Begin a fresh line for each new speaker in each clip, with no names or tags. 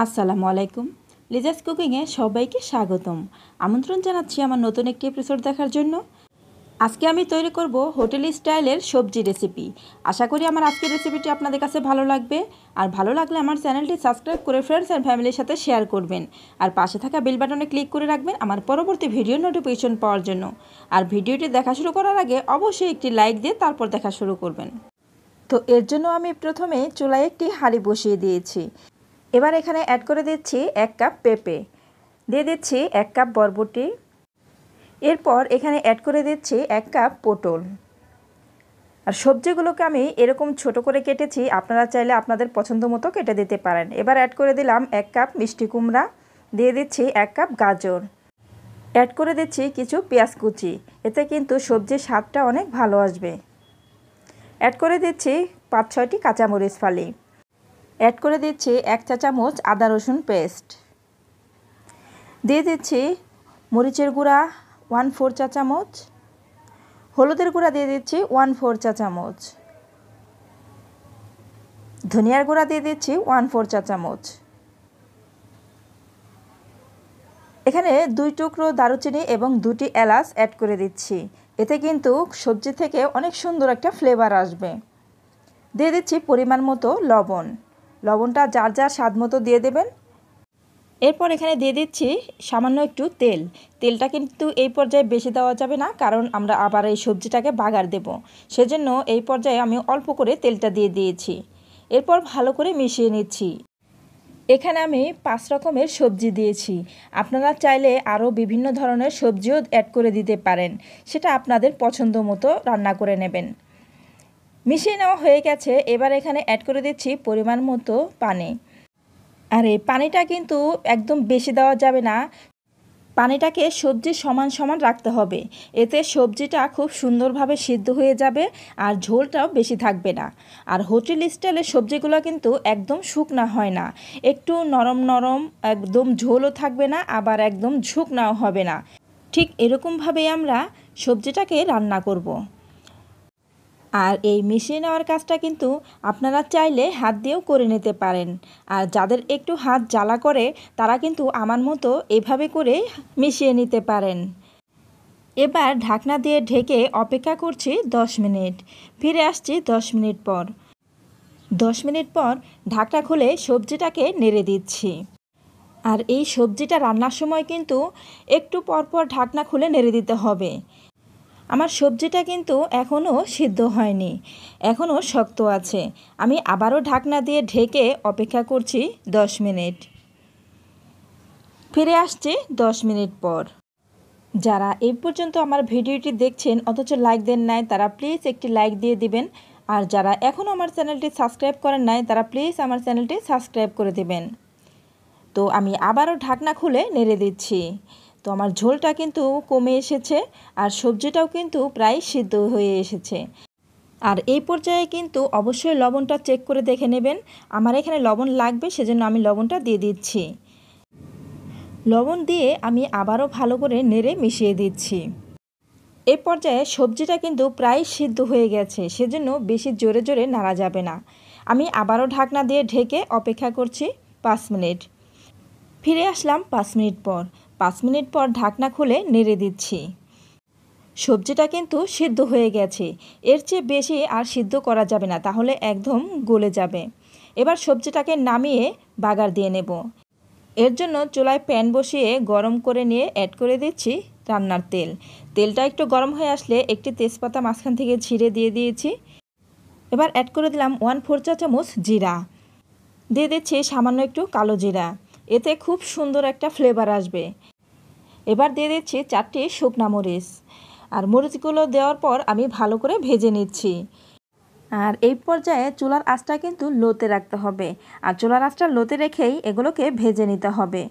আসসালামু আলাইকুম। লিজাস কুকিংয়ে সবাইকে স্বাগতম। আমন্ত্রণ জানাচ্ছি আমার নতুন একটি এপিসোড দেখার জন্য। আজকে আমি তৈরি করব হোটেল স্টাইলের সবজি রেসিপি। আশা করি আমার আজকের রেসিপিটি আপনাদের কাছে ভালো লাগবে। আর ভালো লাগলে আমার চ্যানেলটি সাবস্ক্রাইব করে ফ্রেন্ডস অ্যান্ড ফ্যামিলির সাথে শেয়ার করবেন। আর পাশে থাকা বেল বাটনে ক্লিক করে রাখবেন আমার পরবর্তী ভিডিও নোটিফিকেশন পাওয়ার জন্য। আর ভিডিওটি দেখা শুরু করার আগে অবশ্যই একটি লাইক দিয়ে তারপর দেখা শুরু করবেন। তো এর জন্য আমি প্রথমে চুলায় একটি হাঁড়ি বসিয়ে দিয়েছি। এবার এখানে অ্যাড করে দিচ্ছি 1 কাপ পেঁপে, দিয়ে দিচ্ছি 1 কাপ বরবটি, এরপর এখানে অ্যাড করে দিচ্ছি 1 কাপ পটল। আর সবজিগুলোকে আমি এরকম ছোট করে কেটেছি, আপনারা চাইলে আপনাদের পছন্দ মতো কেটে দিতে পারেন। এবার অ্যাড করে দিলাম 1 কাপ মিষ্টি কুমড়া, দিয়ে দিচ্ছি 1 কাপ গাজর, অ্যাড করে দিচ্ছি কিছু পেঁয়াজ কুচি, এতে কিন্তু সবজির স্বাদটা অনেক ভালো আসবে। অ্যাড করে দিচ্ছি 5-6টি কাঁচামরিচ ফালি, অ্যাড করে দিচ্ছি 1 চা চামচ আদা রসুন পেস্ট, দিয়ে দিচ্ছি মরিচের গুঁড়া 1/4 চা চামচ, হলুদের গুঁড়া দিয়ে দিচ্ছি 1/4 চা চামচ, ধনিয়ার গুঁড়া দিয়ে দিচ্ছি 1/4 চা চামচ। এখানে 2 টুকরো দারুচিনি এবং 2টি এলাচ অ্যাড করে দিচ্ছি, এতে কিন্তু সবজি থেকে অনেক সুন্দর একটা ফ্লেভার আসবে। দিয়ে দিচ্ছি পরিমাণ মতো লবণ, লবণটা যার যার স্বাদ মতো দিয়ে দেবেন। এরপর এখানে দিয়ে দিচ্ছি সামান্য একটু তেল, তেলটা কিন্তু এই পর্যায়ে বেশি দেওয়া যাবে না, কারণ আমরা আবার এই সবজিটাকে বাগার দেব, সেজন্য এই পর্যায়ে আমি অল্প করে তেলটা দিয়ে দিয়েছি। এরপর ভালো করে মিশিয়ে নিচ্ছি। এখানে আমি 5 রকমের সবজি দিয়েছি, আপনারা চাইলে আরও বিভিন্ন ধরনের সবজিও অ্যাড করে দিতে পারেন, সেটা আপনাদের পছন্দ মতো রান্না করে নেবেন। মিশিয়ে নেওয়া হয়ে গেছে, এবার এখানে অ্যাড করে দিচ্ছি পরিমাণ মতো পানি। আর এই পানিটা কিন্তু একদম বেশি দেওয়া যাবে না, পানিটাকে সবজির সমান সমান রাখতে হবে, এতে সবজিটা খুব সুন্দরভাবে সিদ্ধ হয়ে যাবে আর ঝোলটাও বেশি থাকবে না। আর হোটেল স্টাইলের সবজিগুলো কিন্তু একদম শুকনা হয় না, একটু নরম নরম, একদম ঝোলও থাকবে না আবার একদম শুকনাও হবে না, ঠিক এরকমভাবেই আমরা সবজিটাকে রান্না করব। আর এই মিশিয়ে নেওয়ার কাজটা কিন্তু আপনারা চাইলে হাত দিয়েও করে নিতে পারেন। আর যাদের একটু হাত জ্বালা করে তারা কিন্তু আমার মতো এভাবে করে মিশিয়ে নিতে পারেন। এবার ঢাকনা দিয়ে ঢেকে অপেক্ষা করছি 10 মিনিট। ফিরে আসছি 10 মিনিট পর। 10 মিনিট পর ঢাকনা খুলে সবজিটাকে নেড়ে দিচ্ছি। আর এই সবজিটা রান্নার সময় কিন্তু একটু পরপর ঢাকনা খুলে নেড়ে দিতে হবে। আমার সবজিটা কিন্তু এখনও সিদ্ধ হয়নি, এখনও শক্ত আছে। আমি আবারও ঢাকনা দিয়ে ঢেকে অপেক্ষা করছি 10 মিনিট। ফিরে আসছি 10 মিনিট পর। যারা এই পর্যন্ত আমার ভিডিওটি দেখছেন অথচ লাইক দেন নাই, তারা প্লিজ একটি লাইক দিয়ে দিবেন। আর যারা এখনও আমার চ্যানেলটি সাবস্ক্রাইব করেন নাই, তারা প্লিজ আমার চ্যানেলটি সাবস্ক্রাইব করে দেবেন। তো আমি আবারও ঢাকনা খুলে নেড়ে দিচ্ছি। তো আমার ঝোলটা কিন্তু কমে এসেছে আর সবজিটাও কিন্তু প্রায় সিদ্ধ হয়ে এসেছে। আর এই পর্যায়ে কিন্তু অবশ্যই লবণটা চেক করে দেখে নেবেন। আমার এখানে লবণ লাগবে, সেজন্য আমি লবণটা দিয়ে দিচ্ছি। লবণ দিয়ে আমি আবারও ভালো করে নেড়ে মিশিয়ে দিচ্ছি। এই পর্যায়ে সবজিটা কিন্তু প্রায় সিদ্ধ হয়ে গেছে, সেজন্য বেশি জোরে জোরে নাড়া যাবে না। আমি আবারও ঢাকনা দিয়ে ঢেকে অপেক্ষা করছি 5 মিনিট। ফিরে আসলাম 5 মিনিট পর। 5 মিনিট পর ঢাকনা খুলে নেড়ে দিচ্ছি। সবজিটা কিন্তু সিদ্ধ হয়ে গেছে, এর চেয়ে বেশি আর সিদ্ধ করা যাবে না, তাহলে একদম গলে যাবে। এবার সবজিটাকে নামিয়ে বাগার দিয়ে নেব। এর জন্য চুলায় প্যান বসিয়ে গরম করে নিয়ে অ্যাড করে দিচ্ছি রান্নার তেল। তেলটা একটু গরম হয়ে আসলে একটি তেজপাতা মাঝখান থেকে ছিঁড়ে দিয়ে দিয়েছি। এবার অ্যাড করে দিলাম 1/4 চা চামচ জিরা, দিয়ে দিচ্ছি সামান্য একটু কালো জিরা, এতে খুব সুন্দর একটা ফ্লেভার আসবে। এবার দিয়ে দিচ্ছি 4টি শুকনা মরিচ। আর মরিচগুলো দেওয়ার পর আমি ভালো করে ভেজে নিচ্ছি। আর এই পর্যায়ে চুলার আঁচটা কিন্তু লোতে রাখতে হবে, আর চুলার আঁচটা লোতে রেখেই এগুলোকে ভেজে নিতে হবে।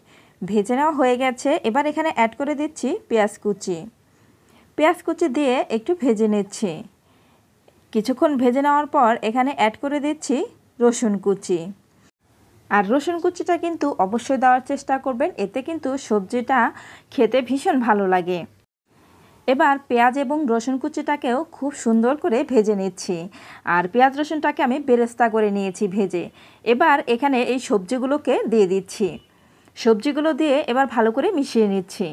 ভেজে নেওয়া হয়ে গেছে, এবার এখানে অ্যাড করে দিচ্ছি পেঁয়াজ কুচি। পেঁয়াজ কুচি দিয়ে একটু ভেজে নিচ্ছি। কিছুক্ষণ ভেজে নেওয়ার পর এখানে অ্যাড করে দিচ্ছি রসুন কুচি। আর রসুন কুচিটা কিন্তু অবশ্যই দেওয়ার চেষ্টা করবেন, এতে কিন্তু সবজিটা খেতে ভীষণ ভালো লাগে। এবার পেঁয়াজ এবং রসুন কুচিটাকেও খুব সুন্দর করে ভেজে নিচ্ছি। আর পেঁয়াজ রসুনটাকে আমি বেরেস্তা করে নিয়েছি ভেজে। এবার এখানে এই সবজিগুলোকে দিয়ে দিচ্ছি। সবজিগুলো দিয়ে এবার ভালো করে মিশিয়ে নিচ্ছি।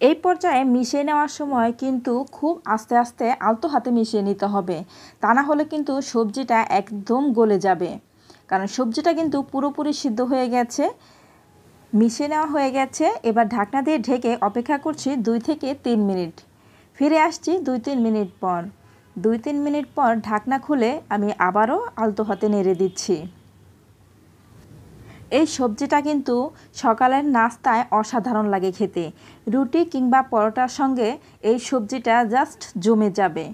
এই পর্যায়ে মিশিয়ে নেওয়ার সময় কিন্তু খুব আস্তে আস্তে আলতো হাতে মিশিয়ে নিতে হবে, তা না হলে কিন্তু সবজিটা একদম গলে যাবে। কারণ সবজিটা কিন্তু পুরোপুরি সিদ্ধ হয়ে গেছে, মিশিয়ে নেওয়া হয়ে গেছে। এবার ঢাকনা দিয়ে ঢেকে অপেক্ষা করছি 2 থেকে 3 মিনিট। ফিরে আসছি 2-3 মিনিট পর। 2-3 মিনিট পর ঢাকনা খুলে আমি আবারও আলতো হাতে নেড়ে দিচ্ছি। এই সবজিটা কিন্তু সকালের নাস্তায় অসাধারণ লাগে খেতে। রুটি কিংবা পরোটার সঙ্গে এই সবজিটা জাস্ট জমে যাবে।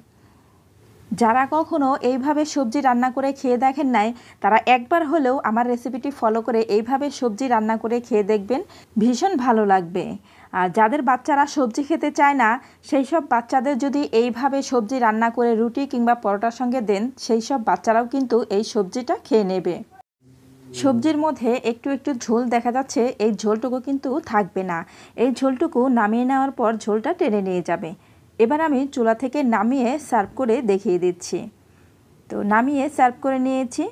যারা কখনো এইভাবে সবজি রান্না করে খেয়ে দেখেন নাই, তারা একবার হলেও আমার রেসিপিটি ফলো করে এইভাবে সবজি রান্না করে খেয়ে দেখবেন, ভীষণ ভালো লাগবে। আর যাদের বাচ্চারা সবজি খেতে চায় না, সেই সব বাচ্চাদের যদি এইভাবে সবজি রান্না করে রুটি কিংবা পরোটার সঙ্গে দেন, সেই সব বাচ্চারাও কিন্তু এই সবজিটা খেয়ে নেবে। সবজির মধ্যে একটু একটু ঝোল দেখা যাচ্ছে, এই ঝোলটুকু কিন্তু থাকবে না। এই ঝোলটুকু নামিয়ে নেওয়ার পর ঝোলটা টেনে নিয়ে যাবে। এবার আমি চুলা থেকে নামিয়ে সার্ভ করে দেখিয়ে দিচ্ছি। তো নামিয়ে সার্ভ করে নিয়েছি।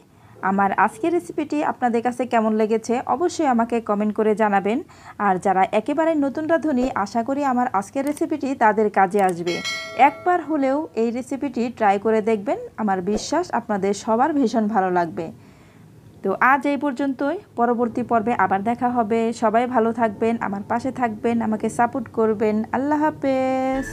আমার আজকের রেসিপিটি আপনাদের কাছে কেমন লেগেছে অবশ্যই আমাকে কমেন্ট করে জানাবেন। আর যারা একেবারে নতুন রাঁধুনি, আশা করি আমার আজকের রেসিপিটি তাদের কাজে আসবে। একবার হলেও এই রেসিপিটি ট্রাই করে দেখবেন, আমার বিশ্বাস আপনাদের সবার ভীষণ ভালো লাগবে। তো আজ এই পর্যন্তই, পরবর্তী পর্বে আবার দেখা হবে। সবাই ভালো থাকবেন, আমার পাশে থাকবেন, আমাকে সাপোর্ট করবেন। আল্লাহ হাফেজ।